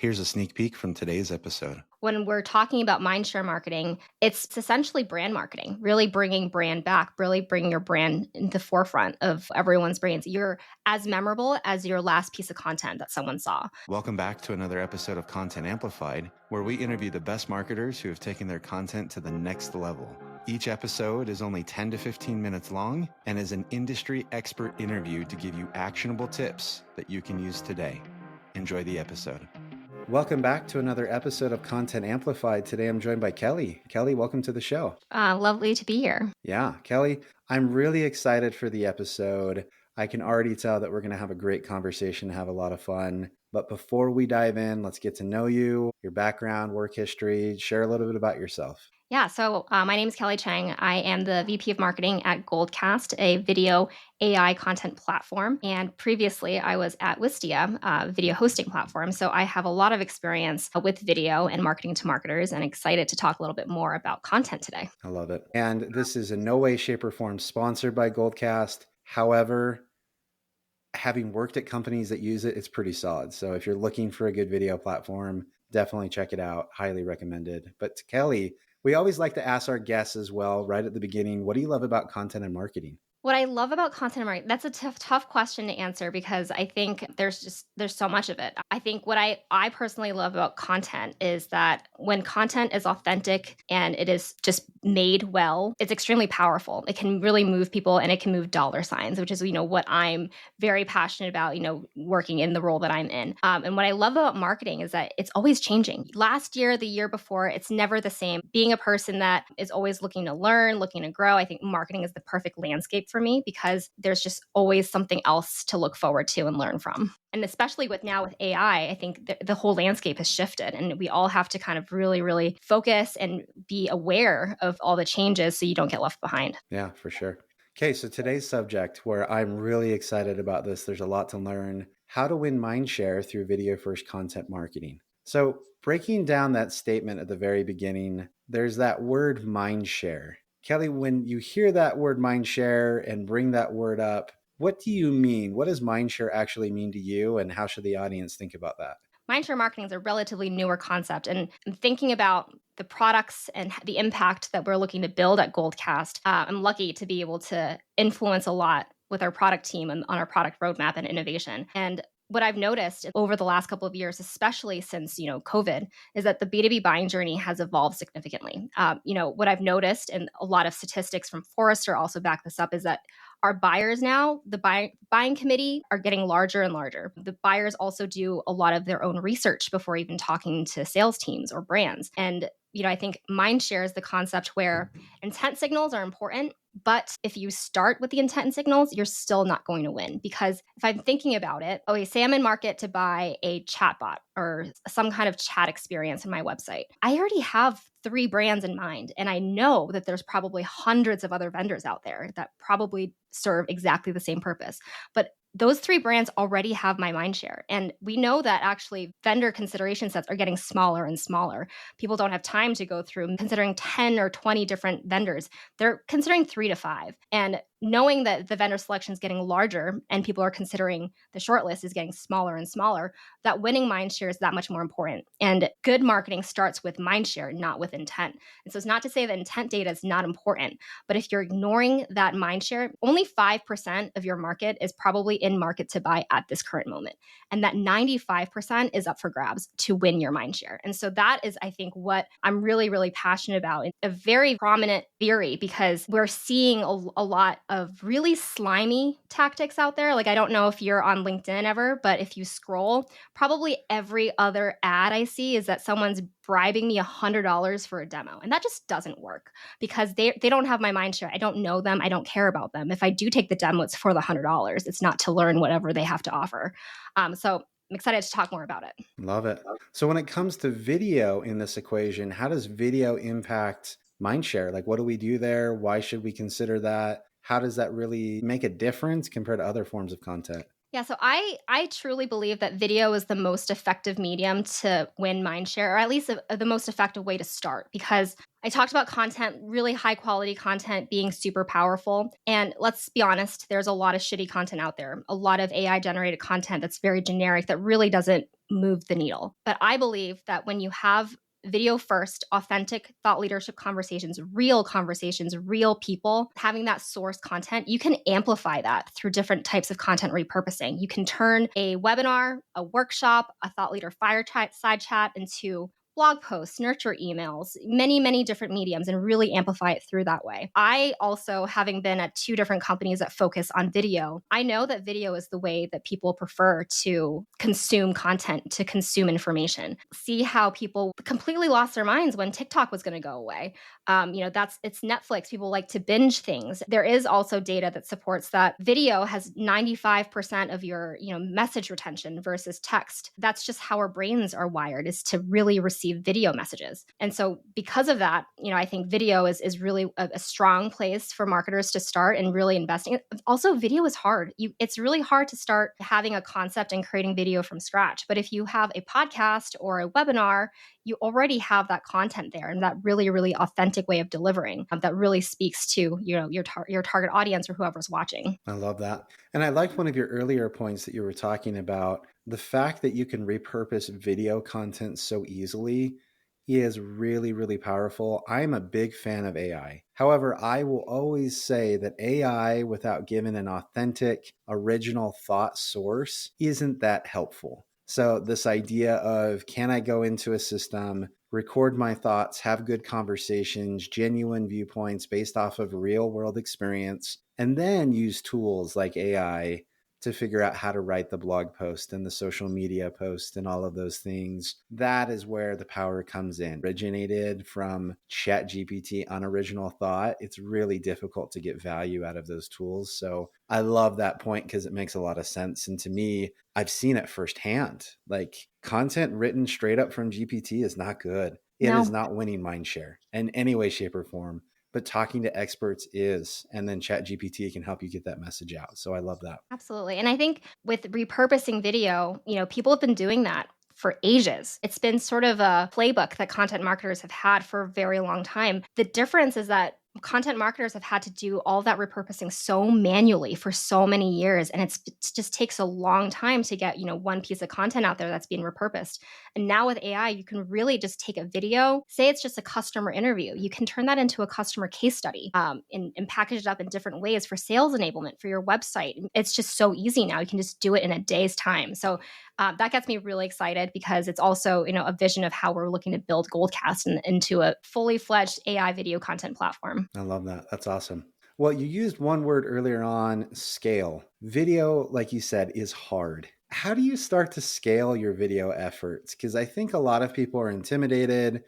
Here's a sneak peek from today's episode. When we're talking about mindshare marketing, it's essentially brand marketing, really bringing brand back, really bringing your brand in the forefront of everyone's brains. You're as memorable as your last piece of content that someone saw. Welcome back to another episode of Content Amplified, where we interview the best marketers who have taken their content to the next level. Each episode is only 10 to 15 minutes long and is an industry expert interview to give you actionable tips that you can use today. Enjoy the episode. Welcome back to another episode of Content Amplified. Today I'm joined by Kelly. Kelly, welcome to the show. Lovely to be here. Yeah, Kelly, I'm really excited for the episode. I can already tell that we're going to have a great conversation, have a lot of fun. But before we dive in, let's get to know you, your background, work history, share a little bit about yourself. Yeah, so my name is Kelly Chang. I am the VP of Marketing at Goldcast, a video AI content platform. And previously, I was at Wistia, a video hosting platform. So I have a lot of experience with video and marketing to marketers, and excited to talk a little bit more about content today. I love it. And this is in no way, shape, or form sponsored by Goldcast. However, having worked at companies that use it, it's pretty solid. So if you're looking for a good video platform, definitely check it out. Highly recommended. But Kelly, we always like to ask our guests as well, right at the beginning, what do you love about content and marketing? What I love about content marketing, that's a tough question to answer because I think there's so much of it. I think what I personally love about content is that when content is authentic and it is just made well, it's extremely powerful. It can really move people and it can move dollar signs, which is, what I'm very passionate about, working in the role that I'm in. And what I love about marketing is that it's always changing. Last year, the year before, it's never the same. Being a person that is always looking to learn, looking to grow, I think marketing is the perfect landscape for me because there's just always something else to look forward to and learn from. And especially with AI, I think the whole landscape has shifted and we all have to kind of really, really focus and be aware of all the changes so you don't get left behind. Yeah, for sure. Okay, so today's subject, where I'm really excited about this, there's a lot to learn, how to win mindshare through video-first content marketing. So breaking down that statement at the very beginning, there's that word mindshare. Kelly, when you hear that word mindshare and bring that word up, what do you mean? What does mindshare actually mean to you, and how should the audience think about that? Mindshare marketing is a relatively newer concept, and thinking about the products and the impact that we're looking to build at Goldcast, I'm lucky to be able to influence a lot with our product team and on our product roadmap and innovation. And what I've noticed over the last couple of years, especially since COVID, is that the B2B buying journey has evolved significantly. What I've noticed, and a lot of statistics from Forrester also back this up, is that our buyers now, the buying committee, are getting larger and larger. The buyers also do a lot of their own research before even talking to sales teams or brands. And I think mindshare is the concept where intent signals are important, but if you start with the intent signals, you're still not going to win. Because if I'm thinking about it, okay, say I'm in market to buy a chatbot or some kind of chat experience in my website. I already have 3 brands in mind, and I know that there's probably hundreds of other vendors out there that probably serve exactly the same purpose. But those 3 brands already have my mindshare. And we know that actually vendor consideration sets are getting smaller and smaller. People don't have time to go through considering 10 or 20 different vendors. They're considering 3 to 5. And knowing that the vendor selection is getting larger and people are considering the shortlist is getting smaller and smaller, that winning mindshare is that much more important. And good marketing starts with mindshare, not with intent. And so it's not to say that intent data is not important, but if you're ignoring that mindshare, only 5% of your market is probably in market to buy at this current moment. And that 95% is up for grabs to win your mindshare. And so that is, I think, what I'm really, really passionate about. It's a very prominent theory because we're seeing a lot of really slimy tactics out there. Like, I don't know if you're on LinkedIn ever, but if you scroll, probably every other ad I see is that someone's bribing me $100 for a demo. And that just doesn't work because they don't have my mindshare. I don't know them. I don't care about them. If I do take the demo, it's for the $100. It's not to learn whatever they have to offer. So I'm excited to talk more about it. Love it. So when it comes to video in this equation, how does video impact mindshare? Like, what do we do there? Why should we consider that? How does that really make a difference compared to other forms of content? Yeah, so I truly believe that video is the most effective medium to win mindshare, or at least the most effective way to start. Because I talked about content, really high quality content being super powerful. And let's be honest, there's a lot of shitty content out there, a lot of AI generated content that's very generic that really doesn't move the needle. But I believe that when you have video first, authentic thought leadership conversations, real people, having that source content, you can amplify that through different types of content repurposing. You can turn a webinar, a workshop, a thought leader fireside chat into blog posts, nurture emails, many different mediums, and really amplify it through that way. I also, having been at two different companies that focus on video, I know that video is the way that people prefer to consume content, to consume information. See how people completely lost their minds when TikTok was going to go away. It's Netflix. People like to binge things. There is also data that supports that video has 95% of your, message retention versus text. That's just how our brains are wired, is to really receive video messages. And so because of that, I think video is really a strong place for marketers to start and really investing. Also, video is hard. It's really hard to start having a concept and creating video from scratch. But if you have a podcast or a webinar, you already have that content there, and that really authentic way of delivering that really speaks to your target audience or whoever's watching. I love that. And I liked one of your earlier points that you were talking about. The fact that you can repurpose video content so easily is really powerful. I'm a big fan of AI. However, I will always say that AI without giving an authentic, original thought source isn't that helpful. So this idea of, can I go into a system, record my thoughts, have good conversations, genuine viewpoints based off of real world experience, and then use tools like AI to figure out how to write the blog post and the social media post and all of those things. That is where the power comes in. Originated from ChatGPT, unoriginal thought. It's really difficult to get value out of those tools. So I love that point because it makes a lot of sense. And to me, I've seen it firsthand. Like, content written straight up from GPT is not good. It is No, not winning mindshare in any way, shape, or form. But talking to experts is, and then ChatGPT can help you get that message out. So I love that. absolutely. And I think with repurposing video, people have been doing that for ages. It's been sort of a playbook that content marketers have had for a very long time. The difference is that content marketers have had to do all that repurposing so manually for so many years, and it just takes a long time to get one piece of content out there that's being repurposed. And now with AI, you can really just take a video, say it's just a customer interview, you can turn that into a customer case study, and package it up in different ways for sales enablement for your website. It's just so easy now. You can just do it in a day's time. So that gets me really excited, because it's also a vision of how we're looking to build Goldcast into a fully fledged AI video content platform. I love that. That's awesome. Well, you used one word earlier on, scale. Video, like you said, is hard. How do you start to scale your video efforts? Because I think a lot of people are intimidated,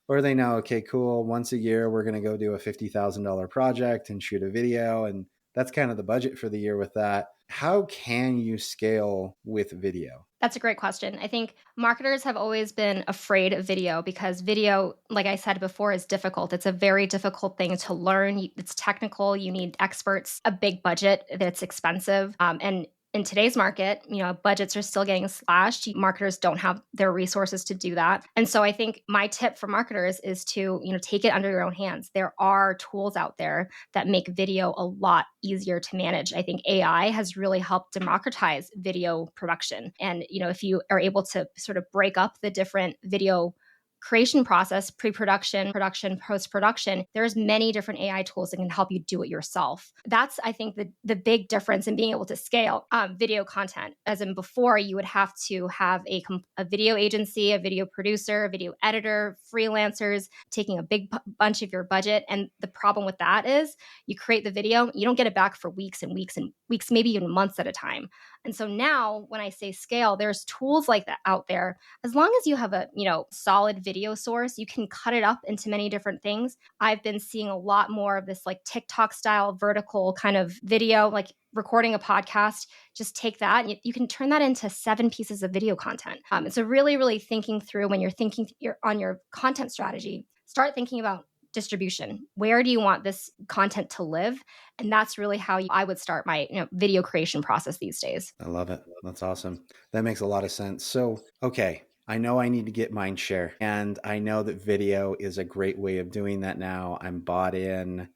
or they know, okay, cool, once a year, we're going to go do a $50,000 project and shoot a video. And that's kind of the budget for the year with that. How can you scale with video? That's a great question. I think marketers have always been afraid of video because video, like I said before, is difficult. It's a very difficult thing to learn. It's technical. You need experts, a big budget that's expensive. And in today's market, budgets are still getting slashed. Marketers don't have their resources to do that. And so I think my tip for marketers is to, take it under your own hands. There are tools out there that make video a lot easier to manage. I think AI has really helped democratize video production. And, if you are able to sort of break up the different video creation process, pre-production, production, post-production, there's many different AI tools that can help you do it yourself. That's, I think, the big difference in being able to scale video content. As in before, you would have to have a video agency, a video producer, a video editor, freelancers taking a big bunch of your budget. And the problem with that is you create the video, you don't get it back for weeks and weeks and weeks, maybe even months at a time. And so now when I say scale, there's tools like that out there. As long as you have a, solid video source, you can cut it up into many different things. I've been seeing a lot more of this like TikTok style vertical kind of video, like recording a podcast. Just take that and you can turn that into 7 pieces of video content. And so really thinking through when you're thinking on your content strategy, start thinking about distribution. Where do you want this content to live? And that's really how I would start my video creation process these days. I love it. That's awesome. That makes a lot of sense. So, okay, I know I need to get mind share, and I know that video is a great way of doing that now. I'm bought in.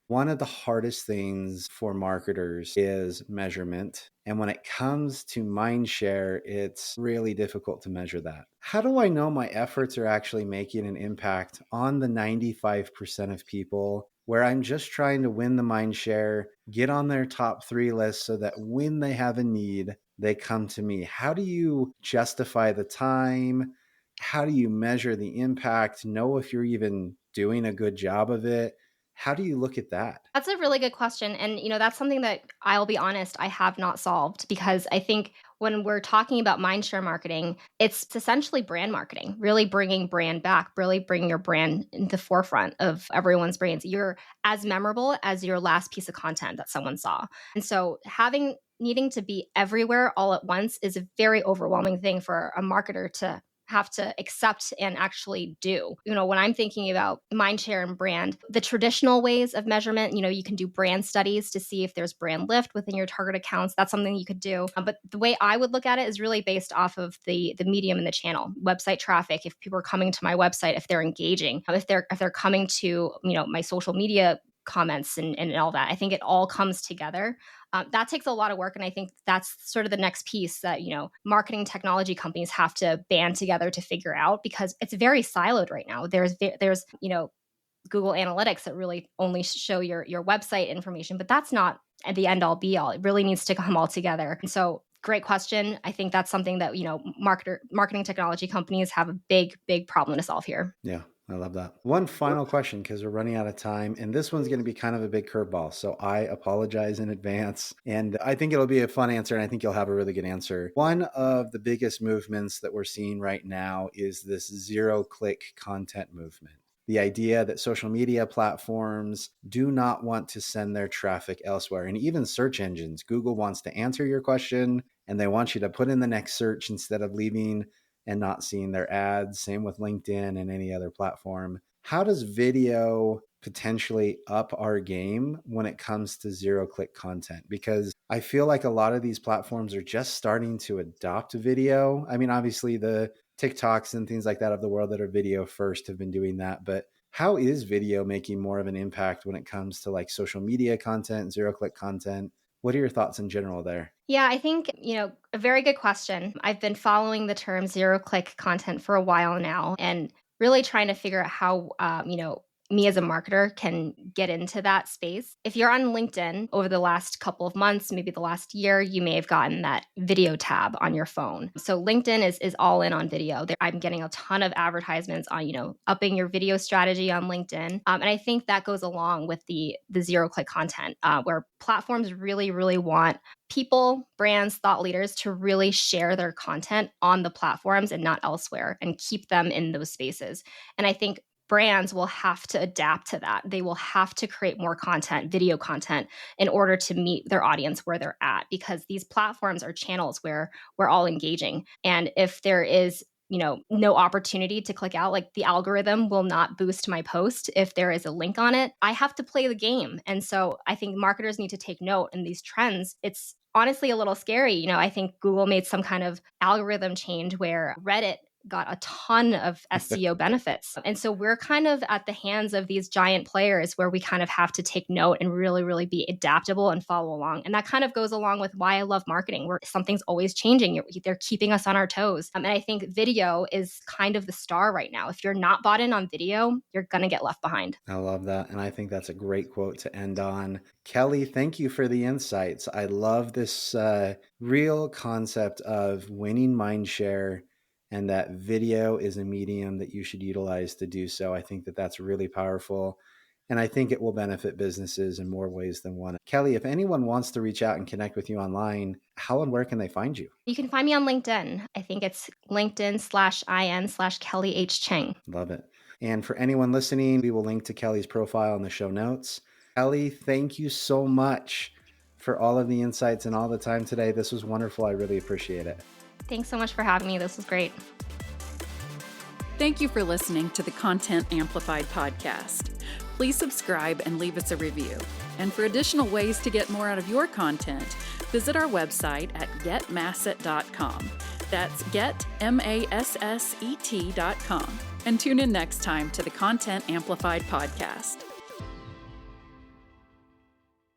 One of the hardest things for marketers is measurement. And when it comes to mind share, it's really difficult to measure that. How do I know my efforts are actually making an impact on the 95% of people where I'm just trying to win the mind share, get on their top 3 list so that when they have a need, they come to me? How do you justify the time? How do you measure the impact? Know if you're even doing a good job of it? How do you look at that? That's a really good question. And, that's something that I'll be honest, I have not solved because I think when we're talking about mindshare marketing, it's essentially brand marketing, really bringing brand back, really bringing your brand in the forefront of everyone's brains. You're as memorable as your last piece of content that someone saw. And so needing to be everywhere all at once is a very overwhelming thing for a marketer to have to accept and actually do. When I'm thinking about mindshare and brand, the traditional ways of measurement, you can do brand studies to see if there's brand lift within your target accounts. That's something you could do. But the way I would look at it is really based off of the medium and the channel, website traffic. If people are coming to my website, if they're engaging, if they're coming to my social media comments and all that. I think it all comes together. That takes a lot of work. And I think that's sort of the next piece that, marketing technology companies have to band together to figure out because it's very siloed right now. There's Google Analytics that really only show your website information, but that's not the end all be all. It really needs to come all together. And so great question. I think that's something that, marketing technology companies have a big, big problem to solve here. Yeah. I love that. One final question because we're running out of time, and this one's going to be kind of a big curveball. So I apologize in advance, and I think it'll be a fun answer, and I think you'll have a really good answer. One of the biggest movements that we're seeing right now is this zero-click content movement. The idea that social media platforms do not want to send their traffic elsewhere, and even search engines. Google wants to answer your question, and they want you to put in the next search instead of leaving and not seeing their ads. Same with LinkedIn and any other platform. How does video potentially up our game when it comes to zero-click content? Because I feel like a lot of these platforms are just starting to adopt video. I mean, obviously the TikToks and things like that of the world that are video first have been doing that, but how is video making more of an impact when it comes to like social media content, zero-click content? What are your thoughts in general there? Yeah, I think, a very good question. I've been following the term zero click content for a while now and really trying to figure out how, me as a marketer can get into that space. If you're on LinkedIn over the last couple of months, maybe the last year, you may have gotten that video tab on your phone. So LinkedIn is all in on video. I'm getting a ton of advertisements on, upping your video strategy on LinkedIn. And I think that goes along with the zero click content where platforms really, really want people, brands, thought leaders to really share their content on the platforms and not elsewhere and keep them in those spaces. And I think brands will have to adapt to that. They will have to create more content, video content, in order to meet their audience where they're at, because these platforms are channels where we're all engaging. And if there is no opportunity to click out, like the algorithm will not boost my post if there is a link on it. I have to play the game. And so I think marketers need to take note in these trends. It's honestly a little scary. I think Google made some kind of algorithm change where Reddit got a ton of SEO benefits. And so we're kind of at the hands of these giant players where we kind of have to take note and really, really be adaptable and follow along. And that kind of goes along with why I love marketing, where something's always changing. They're keeping us on our toes. And I think video is kind of the star right now. If you're not bought in on video, you're going to get left behind. I love that. And I think that's a great quote to end on. Kelly, thank you for the insights. I love this real concept of winning mind share, and that video is a medium that you should utilize to do so. I think that that's really powerful. And I think it will benefit businesses in more ways than one. Kelly, if anyone wants to reach out and connect with you online, how and where can they find you? You can find me on LinkedIn. I think it's LinkedIn/IN/Kelly H. Cheng. Love it. And for anyone listening, we will link to Kelly's profile in the show notes. Kelly, thank you so much for all of the insights and all the time today. This was wonderful. I really appreciate it. Thanks so much for having me. This was great. Thank you for listening to the Content Amplified podcast. please subscribe and leave us a review. And for additional ways to get more out of your content, visit our website at getmasset.com. That's getmasset.com. And tune in next time to the Content Amplified podcast.